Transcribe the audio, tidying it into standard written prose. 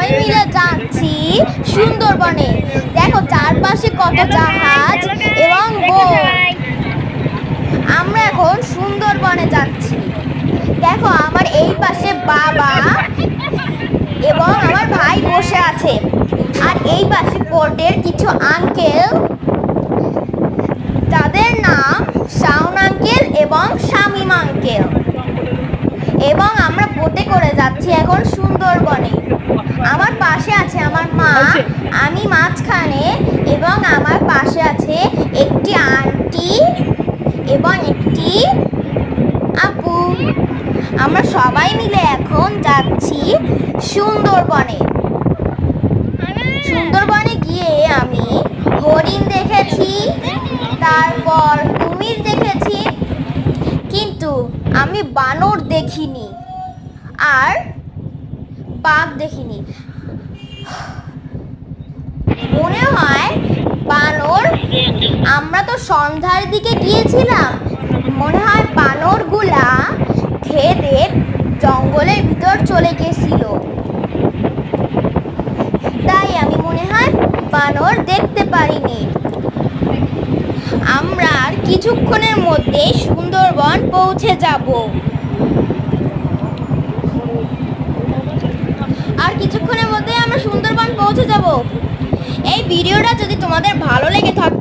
সবাই মিলে যাচ্ছি সুন্দরবনে। দেখো চারপাশে কত জাহাজ এবং বোট। আমরা এখন সুন্দরবনে যাচ্ছি। দেখো আমার এই পাশে বাবা এবং আমার ভাই বসে আছে, আর এই পাশে বোটের কিছু আঙ্কেল, তাদের নাম শাওন আঙ্কেল এবং শামীম আঙ্কেল। এবং আমরা বোটে করে যাচ্ছি এখন সুন্দরবনে। আমার পাশে আছে আমার মা, আমি মাঝখানে, এবং আমার পাশে আছে একটি আন্টি এবং একটি আপু। আমরা সবাই মিলে এখন যাচ্ছি সুন্দরবনে। সুন্দরবনে গিয়ে আমি হরিণ দেখেছি, তারপর কুমির দেখেছি, কিন্তু আমি বানর দেখিনি আর বাঘ দেখিনি। মনে হয় বানর, আমরা তো সন্ধ্যার দিকে গিয়েছিলাম, মনে হয় বানরগুলা খেয়ে জঙ্গলের ভিতর চলে গেছিল, তাই আমি মনে হয় বানর দেখতে পারিনি। আমরা আর কিছুক্ষণের মধ্যে সুন্দরবন পৌঁছে যাব। আর কিছুক্ষণের মধ্যে আমরা সুন্দরবন পৌঁছে যাব। এই ভিডিওটা যদি তোমাদের ভালো লেগে থাকে